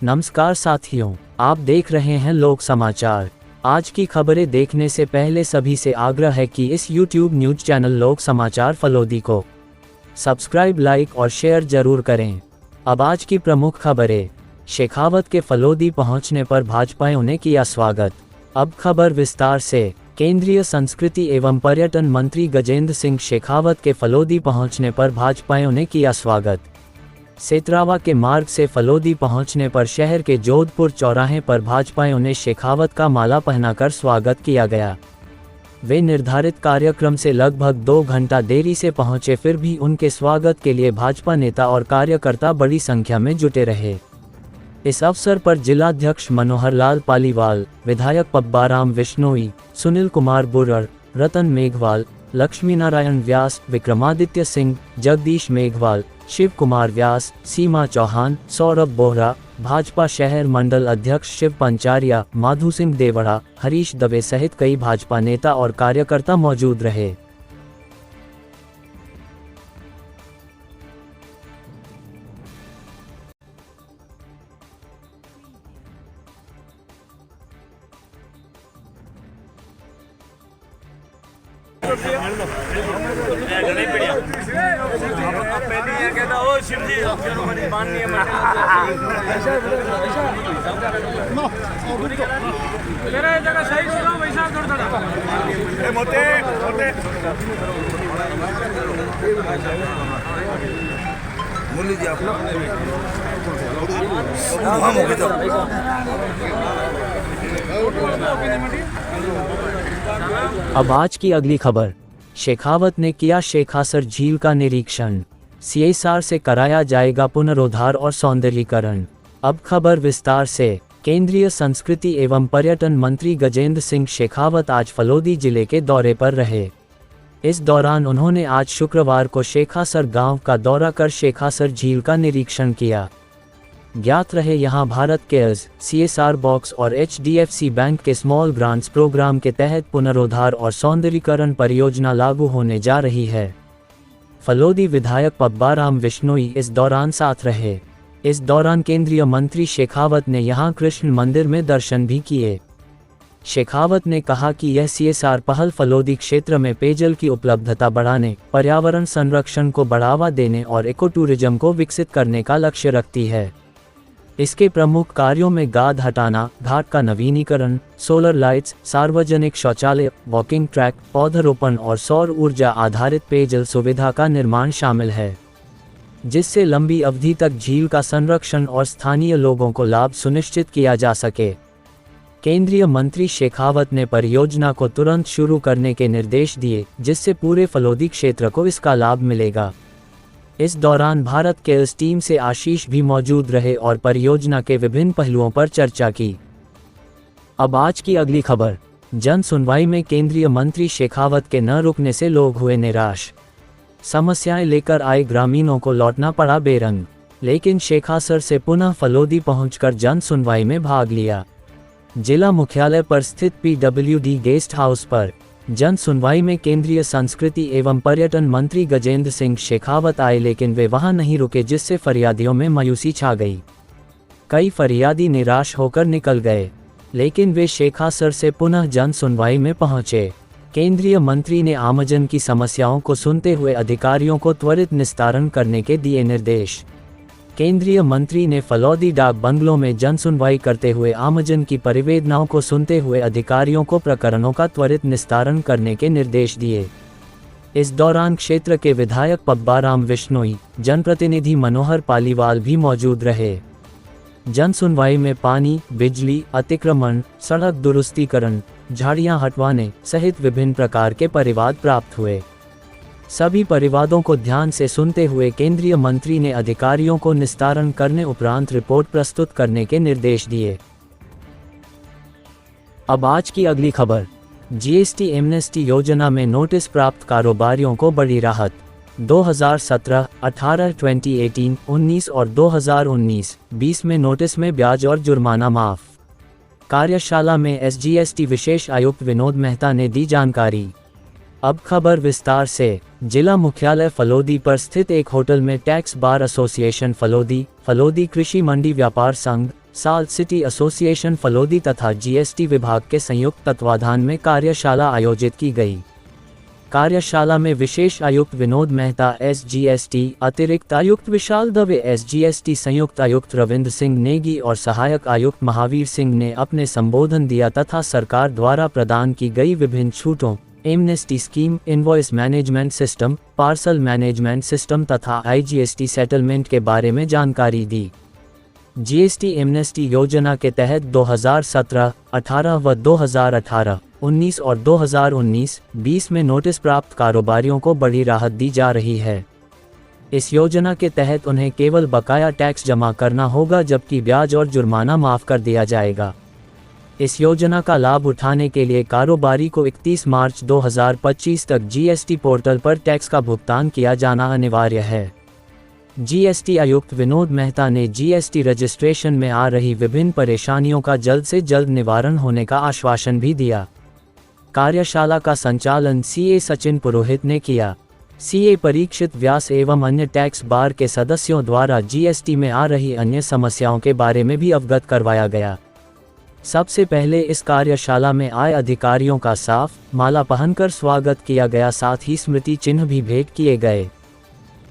नमस्कार साथियों, आप देख रहे हैं लोक समाचार। आज की खबरें देखने से पहले सभी से आग्रह है कि इस YouTube न्यूज चैनल लोक समाचार फलोदी को सब्सक्राइब, लाइक और शेयर जरूर करें। अब आज की प्रमुख खबरें। शेखावत के फलोदी पहुंचने पर भाजपाइयों ने किया स्वागत। अब खबर विस्तार से। केंद्रीय संस्कृति एवं पर्यटन मंत्री गजेंद्र सिंह शेखावत के फलोदी पहुंचने पर भाजपाइयों ने किया स्वागत। सेतरावा के मार्ग से फलोदी पहुंचने पर शहर के जोधपुर चौराहे पर भाजपाइयों ने शेखावत का माला पहनाकर स्वागत किया गया। वे निर्धारित कार्यक्रम से लगभग 2 घंटा देरी से पहुंचे, फिर भी उनके स्वागत के लिए भाजपा नेता और कार्यकर्ता बड़ी संख्या में जुटे रहे। इस अवसर पर जिलाध्यक्ष मनोहर लाल पालीवाल, विधायक पब्बाराम विश्नोई, सुनील कुमार बुर्र, रतन मेघवाल, लक्ष्मी नारायण व्यास, विक्रमादित्य सिंह, जगदीश मेघवाल, शिव कुमार व्यास, सीमा चौहान, सौरभ बोहरा, भाजपा शहर मंडल अध्यक्ष शिव पंचारिया, माधु सिंह देवड़ा, हरीश दवे सहित कई भाजपा नेता और कार्यकर्ता मौजूद रहे। अब आज की अगली खबर। शेखावत ने किया शेखासर झील का निरीक्षण। CSR से कराया जाएगा पुनरोद्धार और सौंदर्यीकरण। अब खबर विस्तार से। केंद्रीय संस्कृति एवं पर्यटन मंत्री गजेंद्र सिंह शेखावत आज फलोदी जिले के दौरे पर रहे। इस दौरान उन्होंने आज शुक्रवार को शेखासर गांव का दौरा कर शेखासर झील का निरीक्षण किया। ज्ञात रहे, यहां भारत केयर्स, CSR बॉक्स और HDFC बैंक के स्मॉल ग्रांट्स प्रोग्राम के तहत पुनरोद्धार और सौंदर्यीकरण परियोजना लागू होने जा रही है। फलोदी विधायक पब्बाराम विश्नोई इस दौरान साथ रहे। इस दौरान केंद्रीय मंत्री शेखावत ने यहां कृष्ण मंदिर में दर्शन भी किए। शेखावत ने कहा कि यह CSR पहल फलोदी क्षेत्र में पेयजल की उपलब्धता बढ़ाने, पर्यावरण संरक्षण को बढ़ावा देने और इको टूरिज्म को विकसित करने का लक्ष्य रखती है। इसके प्रमुख कार्यों में गाद हटाना, घाट का नवीनीकरण, सोलर लाइट्स, सार्वजनिक शौचालय, वॉकिंग ट्रैक, पौधरोपण और सौर ऊर्जा आधारित पेयजल सुविधा का निर्माण शामिल है, जिससे लंबी अवधि तक झील का संरक्षण और स्थानीय लोगों को लाभ सुनिश्चित किया जा सके। केंद्रीय मंत्री शेखावत ने परियोजना को तुरंत शुरू करने के निर्देश दिए, जिससे पूरे फलोदी क्षेत्र को इसका लाभ मिलेगा। इस दौरान भारत केयर्स टीम से आशीष भी मौजूद रहे और परियोजना के विभिन्न पहलुओं पर चर्चा की। अब आज की अगली खबर। जन सुनवाई में केंद्रीय मंत्री शेखावत के न रुकने से लोग हुए निराश। समस्याएं लेकर आए ग्रामीणों को लौटना पड़ा बेरंग, लेकिन शेखासर से पुनः फलोदी पहुंचकर जन सुनवाई में भाग लिया। जिला मुख्यालय पर स्थित PWD गेस्ट हाउस पर जन सुनवाई में केंद्रीय संस्कृति एवं पर्यटन मंत्री गजेंद्र सिंह शेखावत आए, लेकिन वे वहां नहीं रुके, जिससे फरियादियों में मायूसी छा गई। कई फरियादी निराश होकर निकल गए, लेकिन वे शेखासर से पुनः जन सुनवाई में पहुंचे। केंद्रीय मंत्री ने आमजन की समस्याओं को सुनते हुए अधिकारियों को त्वरित निस्तारण करने के दिए निर्देश। केंद्रीय मंत्री ने फलोदी डाक बंगलों में जन सुनवाई करते हुए आमजन की परिवेदनाओं को सुनते हुए अधिकारियों को प्रकरणों का त्वरित निस्तारण करने के निर्देश दिए। इस दौरान क्षेत्र के विधायक पब्बाराम विश्नोई, जनप्रतिनिधि मनोहर पालीवाल भी मौजूद रहे। जन सुनवाई में पानी, बिजली, अतिक्रमण, सड़क दुरुस्तीकरण, झाड़ियां हटवाने सहित विभिन्न प्रकार के परिवाद प्राप्त हुए। सभी परिवादों को ध्यान से सुनते हुए केंद्रीय मंत्री ने अधिकारियों को निस्तारण करने उपरांत रिपोर्ट प्रस्तुत करने के निर्देश दिए। अब आज की अगली खबर। GST एमनेस्टी योजना में नोटिस प्राप्त कारोबारियों को बड़ी राहत। 2017, 18, 2018, 19 और 2019-20 में नोटिस में ब्याज और जुर्माना माफ। कार्यशाला में SGST विशेष आयुक्त विनोद मेहता ने दी जानकारी। अब खबर विस्तार से। जिला मुख्यालय फलोदी पर स्थित एक होटल में tax bar association Phalodi, Phalodi कृषि मंडी व्यापार संघ, साल्ट सिटी एसोसिएशन फलोदी तथा जीएसटी विभाग के संयुक्त तत्वाधान में कार्यशाला आयोजित की गई। कार्यशाला में विशेष आयुक्त विनोद मेहता SGST, अतिरिक्त आयुक्त विशाल दवे SGST, संयुक्त आयुक्त रविंद्र सिंह नेगी और सहायक आयुक्त महावीर सिंह ने अपने संबोधन दिया तथा सरकार द्वारा प्रदान की गई विभिन्न छूटों, amnesty scheme, invoice management system, parcel management system तथा IGST सेटलमेंट के बारे में जानकारी दी। GST एमनेस्टी योजना के तहत 2017-18 व 2018-19 और 2019-20 में नोटिस प्राप्त कारोबारियों को बड़ी राहत दी जा रही है। इस योजना के तहत उन्हें केवल बकाया टैक्स जमा करना होगा, जबकि ब्याज और जुर्माना माफ़ कर दिया जाएगा। इस योजना का लाभ उठाने के लिए कारोबारी को 31 मार्च 2025 तक GST पोर्टल पर टैक्स का भुगतान किया जाना अनिवार्य है। GST आयुक्त विनोद मेहता ने GST रजिस्ट्रेशन में आ रही विभिन्न परेशानियों का जल्द से जल्द निवारण होने का आश्वासन भी दिया। कार्यशाला का संचालन CA सचिन पुरोहित ने किया। CA परीक्षित व्यास एवं अन्य टैक्स बार के सदस्यों द्वारा GST में आ रही अन्य समस्याओं के बारे में भी अवगत करवाया गया। सबसे पहले इस कार्यशाला में आए अधिकारियों का साफ माला पहनकर स्वागत किया गया, साथ ही स्मृति चिन्ह भी भेंट किए गए।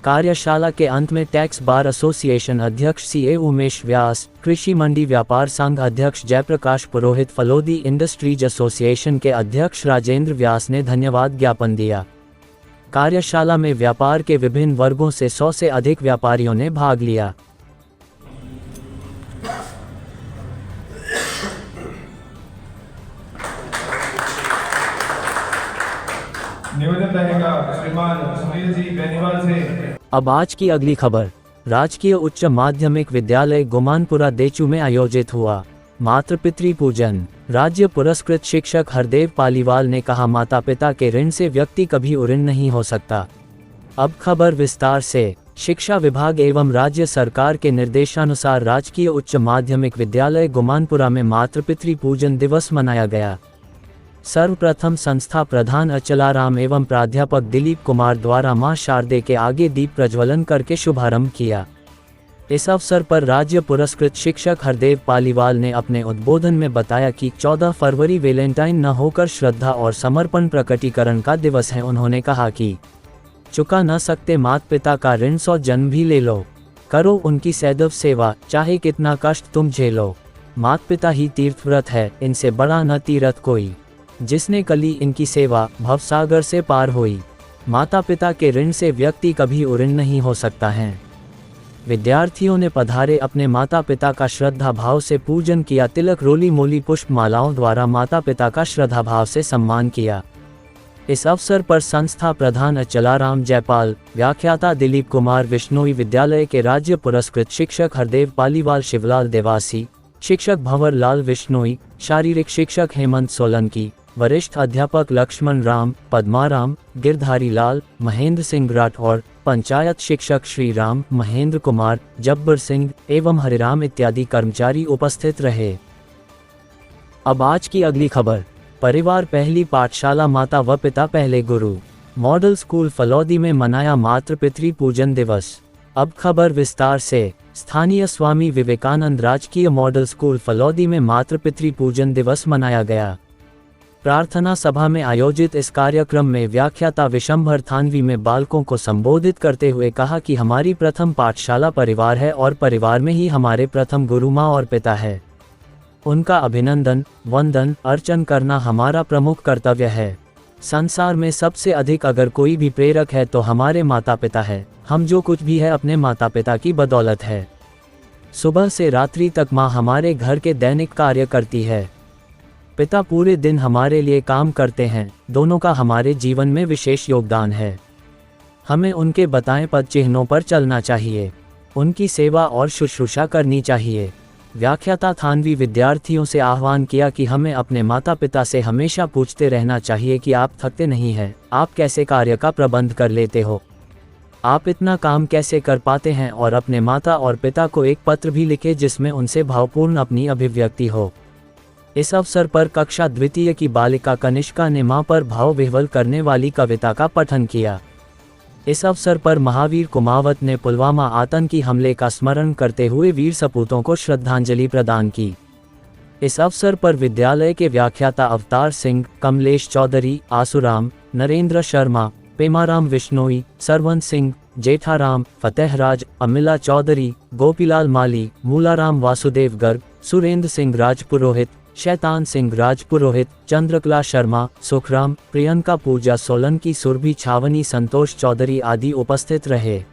कार्यशाला के अंत में टैक्स बार एसोसिएशन अध्यक्ष CA उमेश व्यास, कृषि मंडी व्यापार संघ अध्यक्ष जयप्रकाश पुरोहित, फलोदी इंडस्ट्रीज एसोसिएशन के अध्यक्ष राजेंद्र व्यास ने धन्यवाद ज्ञापन दिया। कार्यशाला में व्यापार के विभिन्न वर्गों से 100 से अधिक व्यापारियों ने भाग लिया। निवेदन रहेगा श्रीमान सुनील जी बेनीवाल से। अब आज की अगली खबर। राजकीय उच्च माध्यमिक विद्यालय गुमानपुरा देचू में आयोजित हुआ मातृ पितृ पूजन। राज्य पुरस्कृत शिक्षक हरदेव पालीवाल ने कहा, माता पिता के ऋण से व्यक्ति कभी उऋण नहीं हो सकता। अब खबर विस्तार से। शिक्षा विभाग एवं राज्य सरकार के निर्देशानुसार राजकीय उच्च माध्यमिक विद्यालय गुमानपुरा में मातृ पितृ पूजन दिवस मनाया गया। सर्वप्रथम संस्था प्रधान अचलाराम एवं प्राध्यापक दिलीप कुमार द्वारा मां शारदे के आगे दीप प्रज्वलन करके शुभारंभ किया। इस अवसर पर राज्य पुरस्कृत शिक्षक हरदेव पालीवाल ने अपने उद्बोधन में बताया कि 14 फरवरी वैलेंटाइन न होकर श्रद्धा और समर्पण प्रकटीकरण का दिवस है। उन्होंने कहा कि चुका न सकते माता पिता का ऋण, 100 जन्म भी ले लो, करो उनकी सदैव सेवा, चाहे कितना कष्ट तुम झेलो। माता पिता ही तीर्थ व्रत है, इनसे बड़ा न तीरथ कोई, जिसने कली इनकी सेवा, भवसागर से पार होई। माता पिता के ऋण से व्यक्ति कभी उऋण नहीं हो सकता है। विद्यार्थियों ने पधारे अपने माता पिता का श्रद्धा भाव से पूजन किया। तिलक, रोली, मोली, पुष्प मालाओं द्वारा माता पिता का श्रद्धा भाव से सम्मान किया। इस अवसर पर संस्था प्रधान अचलाराम जयपाल, व्याख्याता दिलीप कुमार विश्नोई, विद्यालय के राज्य पुरस्कृत शिक्षक हरदेव पालीवाल, शिवलाल देवासी, शिक्षक भंवर लाल विश्नोई, शारीरिक शिक्षक हेमंत सोलंकी, वरिष्ठ अध्यापक लक्ष्मण राम, पद्माराम, गिरधारी लाल, महेंद्र सिंह राठौर, पंचायत शिक्षक श्री राम, महेंद्र कुमार, जब्बर सिंह एवं हरिराम इत्यादि कर्मचारी उपस्थित रहे। अब आज की अगली खबर। परिवार पहली पाठशाला, माता व पिता पहले गुरु। मॉडल स्कूल फलौदी में मनाया मातृ पितृ पूजन दिवस। अब खबर विस्तार से। स्थानीय स्वामी विवेकानंद राजकीय मॉडल स्कूल फलौदी में मातृ पितृ पूजन दिवस मनाया गया। प्रार्थना सभा में आयोजित इस कार्यक्रम में व्याख्याता विशंभर थानवी में बालकों को संबोधित करते हुए कहा कि हमारी प्रथम पाठशाला परिवार है और परिवार में ही हमारे प्रथम गुरु माँ और पिता है। उनका अभिनंदन, वंदन, अर्चन करना हमारा प्रमुख कर्तव्य है। संसार में सबसे अधिक अगर कोई भी प्रेरक है तो हमारे माता पिता है। हम जो कुछ भी है अपने माता पिता की बदौलत है। सुबह से रात्रि तक माँ हमारे घर के दैनिक कार्य करती है। पिता पूरे दिन हमारे लिए काम करते हैं। दोनों का हमारे जीवन में विशेष योगदान है। हमें उनके बताए पद चिन्हों पर चलना चाहिए, उनकी सेवा और शुश्रूषा करनी चाहिए। व्याख्याता थानवी विद्यार्थियों से आह्वान किया कि हमें अपने माता पिता से हमेशा पूछते रहना चाहिए कि आप थकते नहीं हैं, आप कैसे कार्य का प्रबंध कर लेते हो, आप इतना काम कैसे कर पाते हैं, और अपने माता और पिता को एक पत्र भी लिखे जिसमें उनसे भावपूर्ण अपनी अभिव्यक्ति हो। इस अवसर पर कक्षा द्वितीय की बालिका कनिष्का ने मां पर भाव विह्वल करने वाली कविता का पठन किया। इस अवसर पर महावीर कुमावत ने पुलवामा आतंकी हमले का स्मरण करते हुए वीर सपूतों को श्रद्धांजलि प्रदान की। इस अवसर पर विद्यालय के व्याख्याता अवतार सिंह, कमलेश चौधरी, आसुराम, नरेंद्र शर्मा, पेमाराम विश्नोई, सरवंत सिंह, जेठाराम, फतेहराज, अमिला चौधरी, गोपीलाल माली, मूलाराम वासुदेव गर्ग, सुरेंद्र सिंह राजपुरोहित, शैतान सिंह राजपुरोहित, चंद्रकला शर्मा, सुखराम, प्रियंका, पूजा सोलंकी, सुरभि छावनी, संतोष चौधरी आदि उपस्थित रहे।